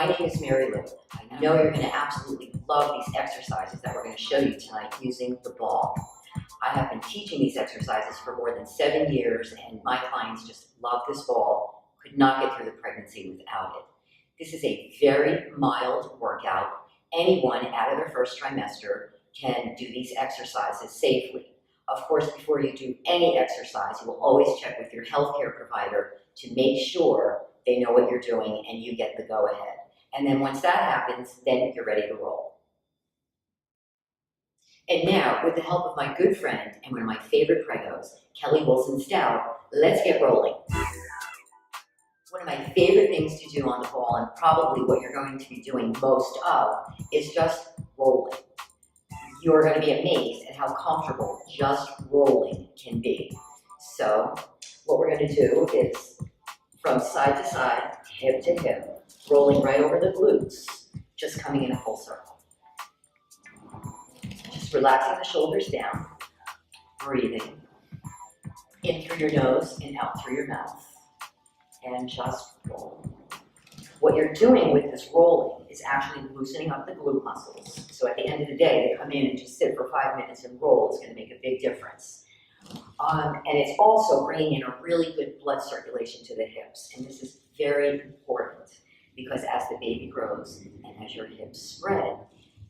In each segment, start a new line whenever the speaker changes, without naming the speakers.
My name is Mary Lou. I know you're going to absolutely love these exercises that we're going to show you tonight using the ball. I have been teaching these exercises for more than 7 years, and my clients just love this ball, could not get through the pregnancy without it. This is a very mild workout. Anyone out of their first trimester can do these exercises safely. Of course, before you do any exercise, you will always check with your healthcare provider to make sure they know what you're doing and you get the go-ahead. And then once that happens, then you're ready to roll. And now, with the help of my good friend and one of my favorite pregos, Kelly Wilson Stout, let's get rolling. One of my favorite things to do on the ball, and probably what you're going to be doing most of, is just rolling. You're going to be amazed at how comfortable just rolling can be. So, what we're going to do is from side to side, hip to hip, rolling right over the glutes, just coming in a full circle. Just relaxing the shoulders down, breathing in through your nose and out through your mouth, and just roll. What you're doing with this rolling is actually loosening up the glute muscles. So at the end of the day, to come in and just sit for 5 minutes and roll is going to make a big difference. And it's also bringing in a really good blood circulation to the hips. And this is very important because as the baby grows and as your hips spread,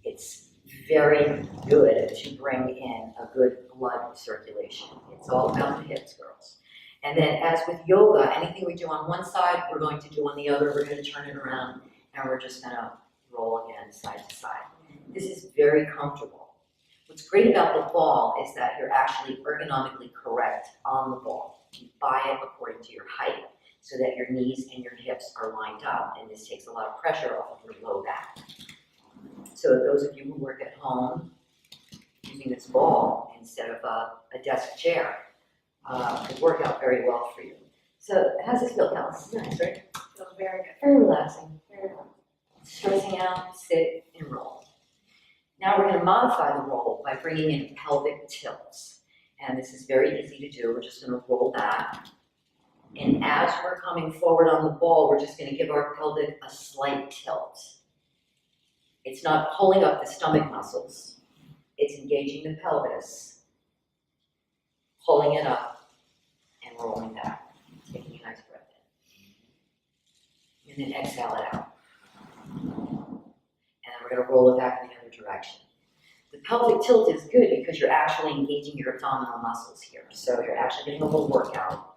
it's very good to bring in a good blood circulation. It's all about the hips, girls. And then as with yoga, anything we do on one side, we're going to do on the other. We're going to turn it around and we're just going to roll again side to side. This is very comfortable. What's great about the ball is that you're actually ergonomically correct on the ball. You buy it according to your height so that your knees and your hips are lined up, and this takes a lot of pressure off of your low back. So those of you who work at home using this ball instead of a desk chair could work out very well for you. So how's this feel, Cal? This is nice, right?
Feels very good.
Very relaxing.
Very good.
Stressing out, sit, and roll. Now we're going to modify the roll by bringing in pelvic tilts. And this is very easy to do. We're just going to roll back. And as we're coming forward on the ball, we're just going to give our pelvic a slight tilt. It's not pulling up the stomach muscles. It's engaging the pelvis, pulling it up, and rolling back. Taking a nice breath in. And then exhale it out. And then we're going to roll it back in the other direction. The pelvic tilt is good because you're actually engaging your abdominal muscles here. So you're actually getting a little workout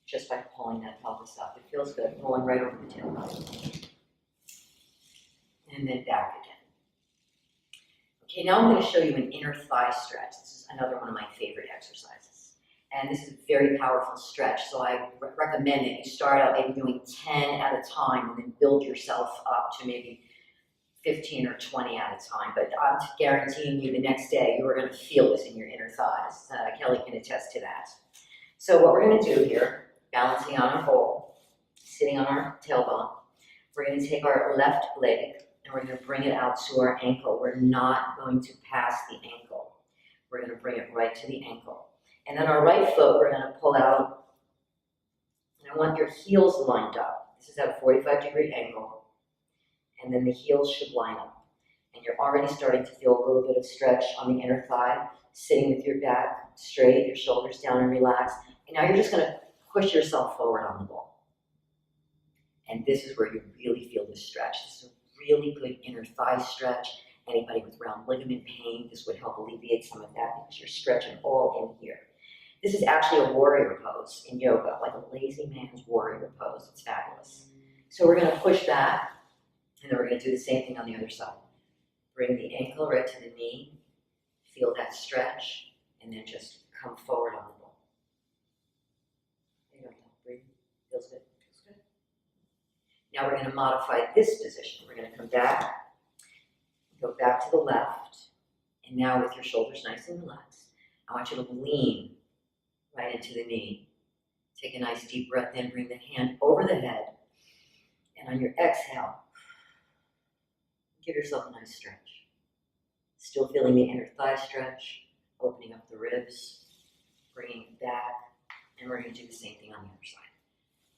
just by pulling that pelvis up. It feels good, rolling right over the tailbone. And then back again. Okay, now I'm going to show you an inner thigh stretch. This is another one of my favorite exercises. And this is a very powerful stretch, so I recommend that you start out maybe doing 10 at a time and then build yourself up to maybe 15 or 20 at a time, but I'm guaranteeing you the next day you are going to feel this in your inner thighs. Kelly can attest to that. So what we're going to do here, balancing on our ball, sitting on our tailbone, we're going to take our left leg and we're going to bring it out to our ankle. We're not going to pass the ankle. We're going to bring it right to the ankle. And then our right foot, we're going to pull out, and I want your heels lined up. This is at a 45-degree angle. And then the heels should line up. And you're already starting to feel a little bit of stretch on the inner thigh, sitting with your back straight, your shoulders down and relaxed. And now you're just going to push yourself forward on the ball. And this is where you really feel the stretch. This is a really good inner thigh stretch. Anybody with round ligament pain, this would help alleviate some of that because you're stretching all in here. This is actually a warrior pose in yoga, like a lazy man's warrior pose. It's fabulous. So we're going to push back. And then we're going to do the same thing on the other side. Bring the ankle right to the knee, feel that stretch, and then just come forward on the ball. There you go, breathe. Feels good. Feels good. Now we're going to modify this position. We're going to come back, go back to the left, and now with your shoulders nice and relaxed, I want you to lean right into the knee. Take a nice deep breath in, bring the hand over the head, and on your exhale, give yourself a nice stretch. Still feeling the inner thigh stretch, opening up the ribs, bringing it back, and we're going to do the same thing on the other side.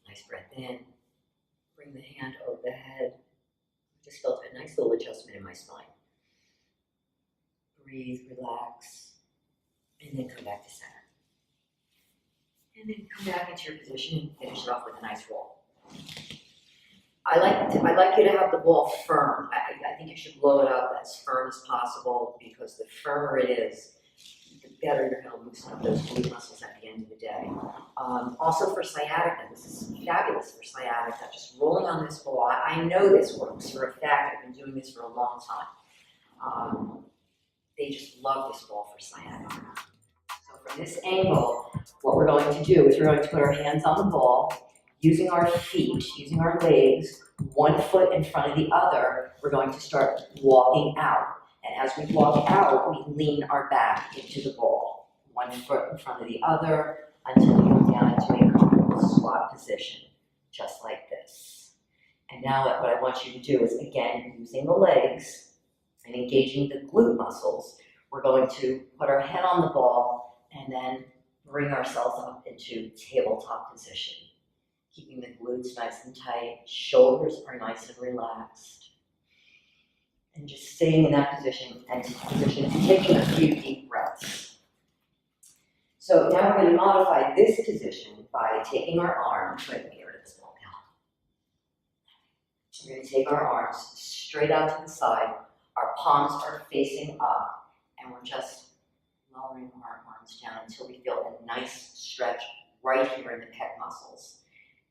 Nice breath in, bring the hand over the head, Just felt a nice little adjustment in my spine. Breathe, relax, and then come back to center. And then come back into your position and finish it off with a nice roll. I like you to have the ball firm. I think you should blow it up as firm as possible, because the firmer it is, the better you're going to loosen up those glute muscles at the end of the day. Also for sciatica, this is fabulous for sciatica. Just rolling on this ball. I know this works for a fact. I've been doing this for a long time. They just love this ball for sciatica. So from this angle, what we're going to do is we're going to put our hands on the ball, using our feet, using our legs, one foot in front of the other. We're going to start walking out. And as we walk out, we lean our back into the ball, one foot in front of the other, until we go down into a comfortable squat position, just like this. And now what I want you to do is, again, using the legs and engaging the glute muscles, we're going to put our head on the ball and then bring ourselves up into tabletop position. Keeping the glutes nice and tight, shoulders are nice and relaxed. And just staying in that position and taking a few deep breaths. So now we're going to modify this position by taking our arms, wait, let me get rid of this ball now. We're going to take our arms straight out to the side, our palms are facing up, and we're just lowering our arms down until we feel a nice stretch right here in the pec muscles.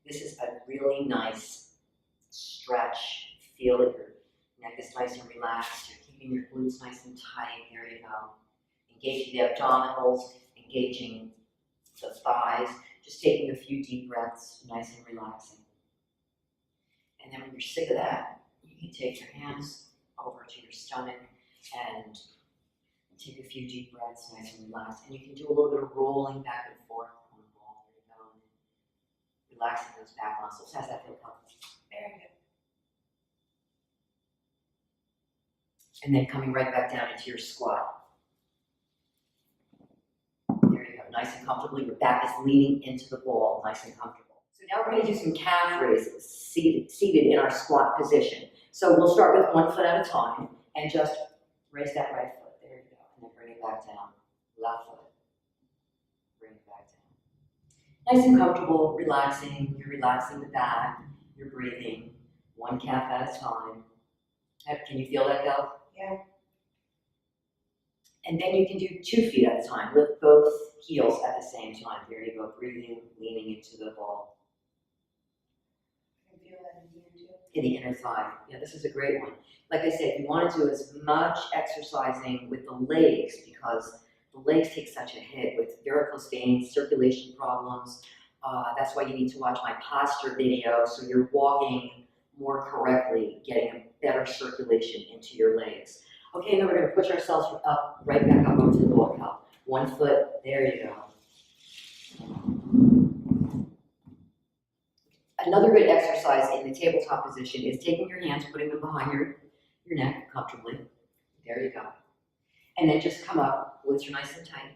This is a really nice stretch. Feel it, your neck is nice and relaxed. You're keeping your glutes nice and tight. There you go. Engaging the abdominals, engaging the thighs. Just taking a few deep breaths, nice and relaxing. And then when you're sick of that, you can take your hands over to your stomach and take a few deep breaths, nice and relaxed. And you can do a little bit of rolling back and forth on the ball. There you go. Relaxing those back muscles. How's that feel, Kelly? Very good. And then coming right back down into your squat. There you go. Nice and comfortably. Your back is leaning into the ball, nice and comfortable. So now we're going to do some calf raises, seated in our squat position. So we'll start with one foot at a time and just raise that right foot. There you go. And then bring it back down. Left foot. Bring it back down. Nice and comfortable, relaxing. You're relaxing the back. You're breathing one calf at a time. Can you feel that, Kel?
Yeah.
And then you can do 2 feet at a time. Lift both heels at the same time. There you go. Breathing, leaning into the ball.
I can feel that in here too.
In the inner thigh. Yeah, this is a great one. Like I said, you want to do as much exercising with the legs, because the legs take such a hit with varicose veins, circulation problems. That's why you need to watch my posture video, so you're walking more correctly, getting a better circulation into your legs. Okay, and then we're going to push ourselves up, right back up onto the ball cup. 1 foot, there you go. Another good exercise in the tabletop position is taking your hands, putting them behind your neck comfortably. There you go. And then just come up, glutes are nice and tight.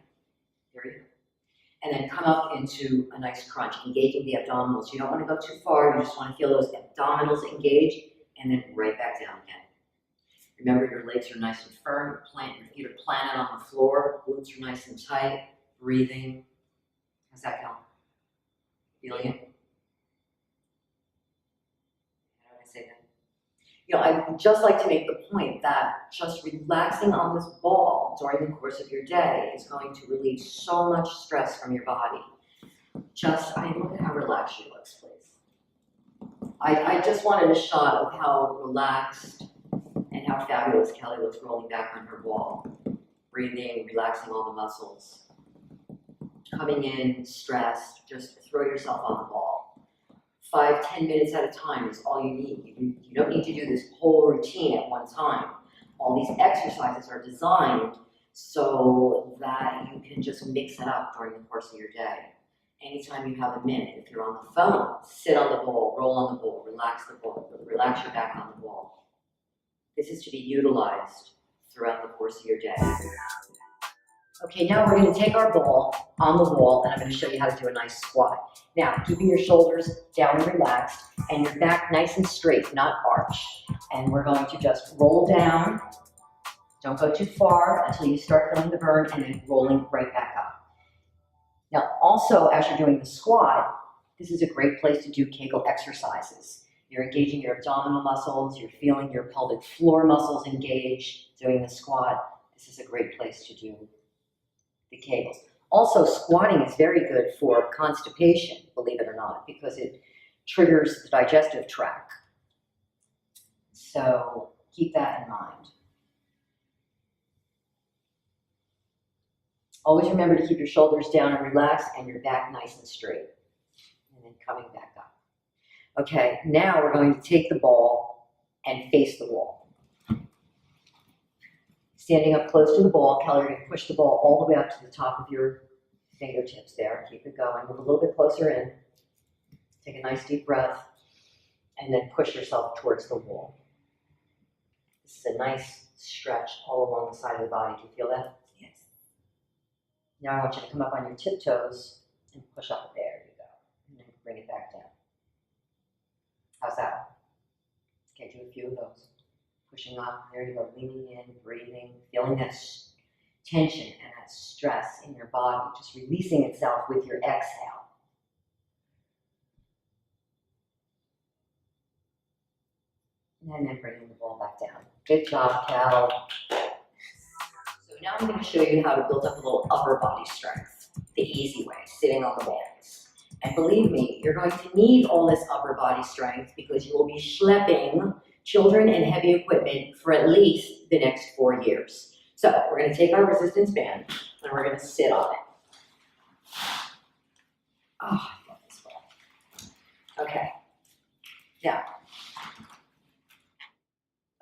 There you go. And then come up into a nice crunch, engaging the abdominals. You don't want to go too far, you just want to feel those abdominals engage, and then right back down again. Remember, your legs are nice and firm, your feet are planted on the floor, glutes are nice and tight, breathing. How's that going? Feeling it? How do I say that? You know, I would just like to make the point that just relaxing on this ball during the course of your day is going to relieve so much stress from your body. Look at how relaxed she looks, please. I just wanted a shot of how relaxed and how fabulous Kelly looks rolling back on her ball. Breathing, relaxing all the muscles. Coming in, stressed, just throw yourself on the ball. 5-10 minutes at a time is all you need. You don't need to do this whole routine at one time. All these exercises are designed so that you can just mix it up during the course of your day. Anytime you have a minute, if you're on the phone, sit on the ball, roll on the ball, relax your back on the ball. This is to be utilized throughout the course of your day. Okay, now we're gonna take our ball on the wall and I'm gonna show you how to do a nice squat. Now, keeping your shoulders down and relaxed and your back nice and straight, not arch. And we're going to just roll down. Don't go too far until you start feeling the burn and then rolling right back up. Now, also, as you're doing the squat, this is a great place to do Kegel exercises. You're engaging your abdominal muscles, you're feeling your pelvic floor muscles engage doing the squat. This is a great place to do the Kegels. Also, squatting is very good for constipation, believe it or not, because it triggers the digestive tract. So keep that in mind. Always remember to keep your shoulders down and relaxed and your back nice and straight. And then coming back up. Okay, now we're going to take the ball and face the wall. Standing up close to the ball, Kelly, you're going to push the ball all the way up to the top of your fingertips there. Keep it going. Move a little bit closer in. Take a nice deep breath. And then push yourself towards the wall. This is a nice stretch all along the side of the body. Do you feel that?
Yes.
Now I want you to come up on your tiptoes and push up. There you go. And then bring it back down. How's that? Okay, do a few of those. Pushing up, there you go, leaning in, breathing, feeling that tension and that stress in your body, just releasing itself with your exhale. And then bringing the ball back down. Good job, Cal. So now I'm going to show you how to build up a little upper body strength, the easy way, sitting on the bands. And believe me, you're going to need all this upper body strength because you will be schlepping children and heavy equipment for at least the next 4 years. So we're going to take our resistance band and we're going to sit on it. Oh, I love this ball.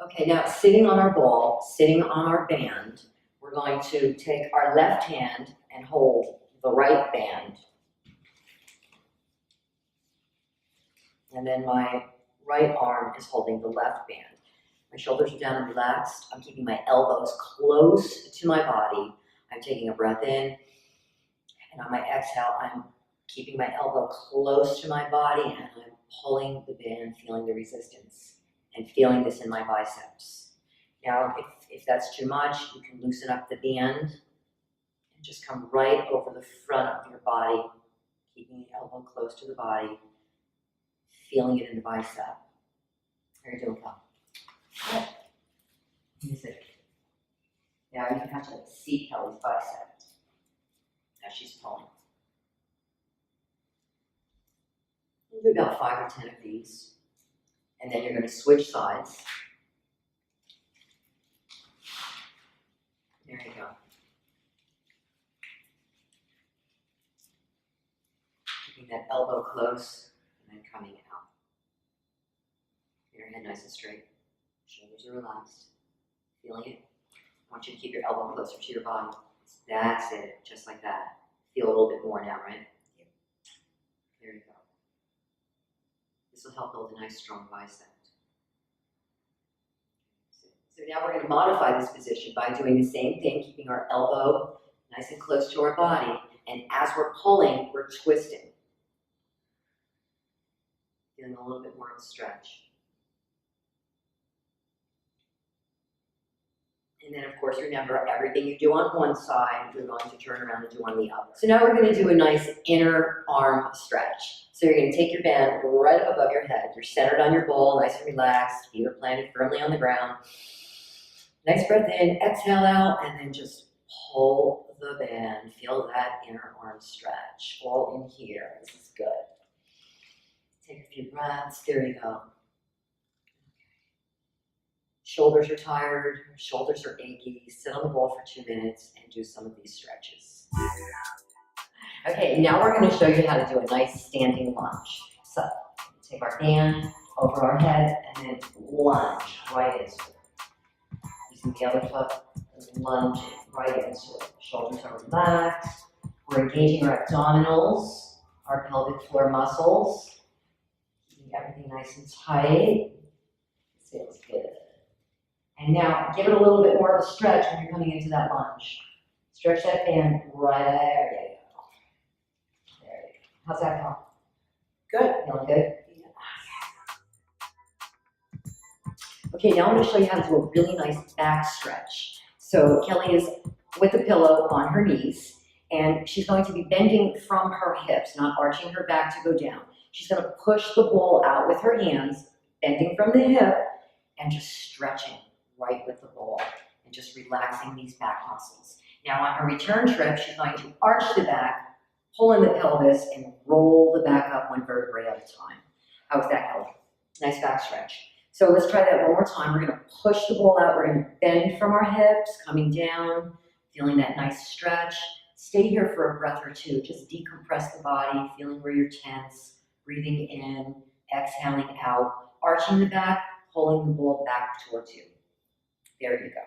Okay, now sitting on our ball, sitting on our band, we're going to take our left hand and hold the right band. And then my right arm is holding the left band. My shoulders are down and relaxed. I'm keeping my elbows close to my body. I'm taking a breath in. And on my exhale, I'm keeping my elbow close to my body and I'm pulling the band, feeling the resistance and feeling this in my biceps. Now, if that's too much, you can loosen up the band and just come right over the front of your body, keeping the elbow close to the body, feeling it in the bicep. How are you doing, Cal? Good. Music. Now you can actually see Kelly's bicep as she's pulling. We'll do about 5 or 10 of these. And then you're going to switch sides. There you go. Keeping that elbow close and then coming out. Your head nice and straight. Shoulders are relaxed. Feeling it? I want you to keep your elbow closer to your body. That's it. Just like that. Feel a little bit more now, right? Yep. There you go. This will help build a nice strong bicep. So now we're going to modify this position by doing the same thing, keeping our elbow nice and close to our body. And as we're pulling, we're twisting. Feeling a little bit more of a stretch. And then, of course, remember, everything you do on one side, you're going to turn around and do on the other. So now we're going to do a nice inner arm stretch. So you're going to take your band right up above your head. You're centered on your ball, nice and relaxed. Feet are planted firmly on the ground. Nice breath in, exhale out, and then just pull the band. Feel that inner arm stretch. All in here. This is good. Take a few breaths. There you go. Shoulders are tired, shoulders are achy. Sit on the ball for 2 minutes and do some of these stretches. Okay, now we're going to show you how to do a nice standing lunge. So, take our band over our head and then lunge right into it. Using the other foot, lunge right into it. Shoulders are relaxed. We're engaging our abdominals, our pelvic floor muscles. Keeping everything nice and tight. This feels good. And now give it a little bit more of a stretch when you're coming into that lunge. Stretch that band right there. You go. There you go. How's that feel?
Good.
Feeling good?
Yeah.
Okay, now I'm going to show you how to do a really nice back stretch. So Kelly is with the pillow on her knees, and she's going to be bending from her hips, not arching her back to go down. She's going to push the ball out with her hands, bending from the hip, and just stretching right with the ball, and just relaxing these back muscles. Now on her return trip, she's going to arch the back, pull in the pelvis, and roll the back up one vertebrae at a time. How was that, Kelly? Nice back stretch. So let's try that one more time. We're going to push the ball out. We're going to bend from our hips, coming down, feeling that nice stretch. Stay here for a breath or two. Just decompress the body, feeling where you're tense, breathing in, exhaling out, arching the back, pulling the ball back towards you. There you go.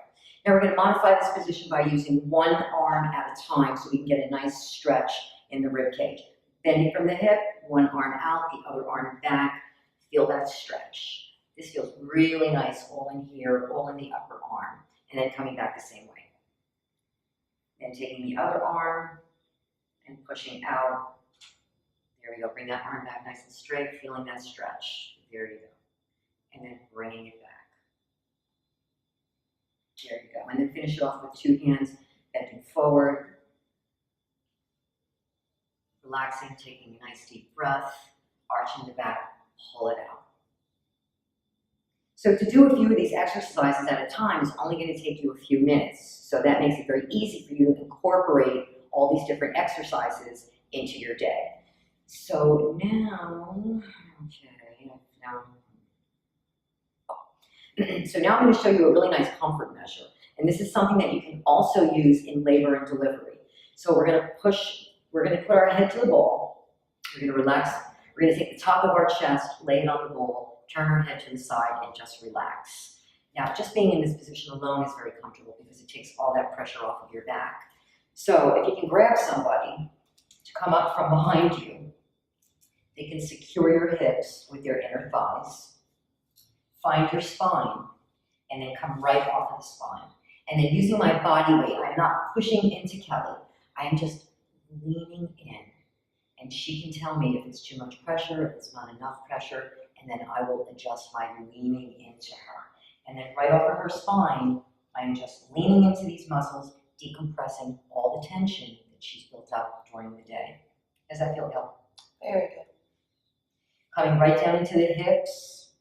Now we're going to modify this position by using one arm at a time so we can get a nice stretch in the rib cage. Bending from the hip, one arm out, the other arm back. Feel that stretch. This feels really nice, all in here, all in the upper arm, and then coming back the same way. Then taking the other arm and pushing out. There we go. Bring that arm back nice and straight, feeling that stretch. There you go. And then bringing it back. There you go. And then finish it off with two hands, bending forward. Relaxing, taking a nice deep breath, arching the back, pull it out. So to do a few of these exercises at a time is only going to take you a few minutes. So that makes it very easy for you to incorporate all these different exercises into your day. So now, so now I'm going to show you a really nice comfort measure. And this is something that you can also use in labor and delivery. So we're going to put our head to the ball. We're going to relax. We're going to take the top of our chest, lay it on the ball, turn our head to the side, and just relax. Now, just being in this position alone is very comfortable because it takes all that pressure off of your back. So if you can grab somebody to come up from behind you, they can secure your hips with their inner thighs, find your spine, and then come right off of the spine. And then using my body weight, I'm not pushing into Kelly, I'm just leaning in. And she can tell me if it's too much pressure, if it's not enough pressure, and then I will adjust my leaning into her. And then right over her spine, I'm just leaning into these muscles, decompressing all the tension that she's built up during the day. Does that feel good?
Very good.
Coming right down into the hips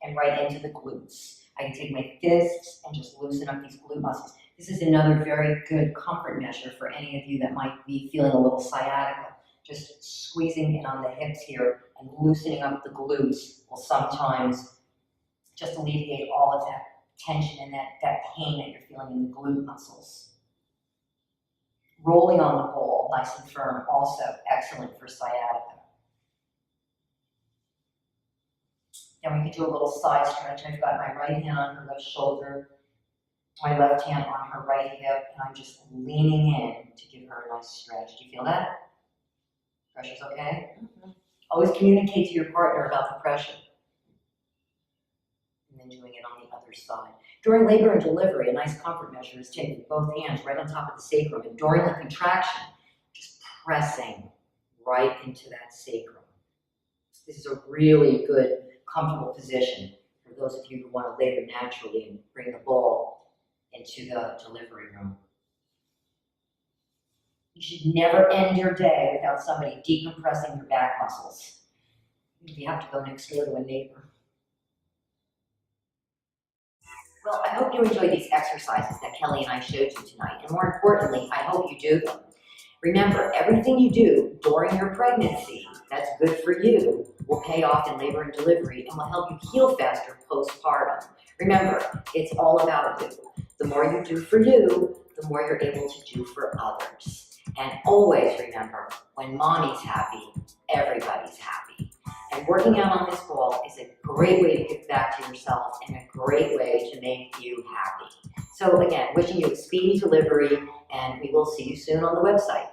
and right into the glutes. I can take my fists and just loosen up these glute muscles. This is another very good comfort measure for any of you that might be feeling a little sciatica. Just squeezing in on the hips here and loosening up the glutes will sometimes just alleviate all of that tension and that pain that you're feeling in the glute muscles. Rolling on the ball, nice and firm, also excellent for sciatica. Then we can do a little side stretch. I've got my right hand on her left shoulder, my left hand on her right hip, and I'm just leaning in to give her a nice stretch. Do you feel that? Pressure's okay?
Mm-hmm.
Always communicate to your partner about the pressure. And then doing it on the other side. During labor and delivery, a nice comfort measure is taking both hands right on top of the sacrum, and during the contraction, just pressing right into that sacrum. This is a really good, comfortable position for those of you who want to labor naturally and bring the ball into the delivery room. You should never end your day without somebody decompressing your back muscles. You have to go next door to a neighbor. Well, I hope you enjoyed these exercises that Kelly and I showed you tonight. And more importantly, I hope you do them. Remember, everything you do during your pregnancy that's good for you will pay off in labor and delivery and will help you heal faster postpartum. Remember, it's all about you. The more you do for you, the more you're able to do for others. And always remember, when mommy's happy, everybody's happy. And working out on this ball is a great way to give back to yourself and a great way to make you happy. So again, wishing you a speedy delivery, and we will see you soon on the website.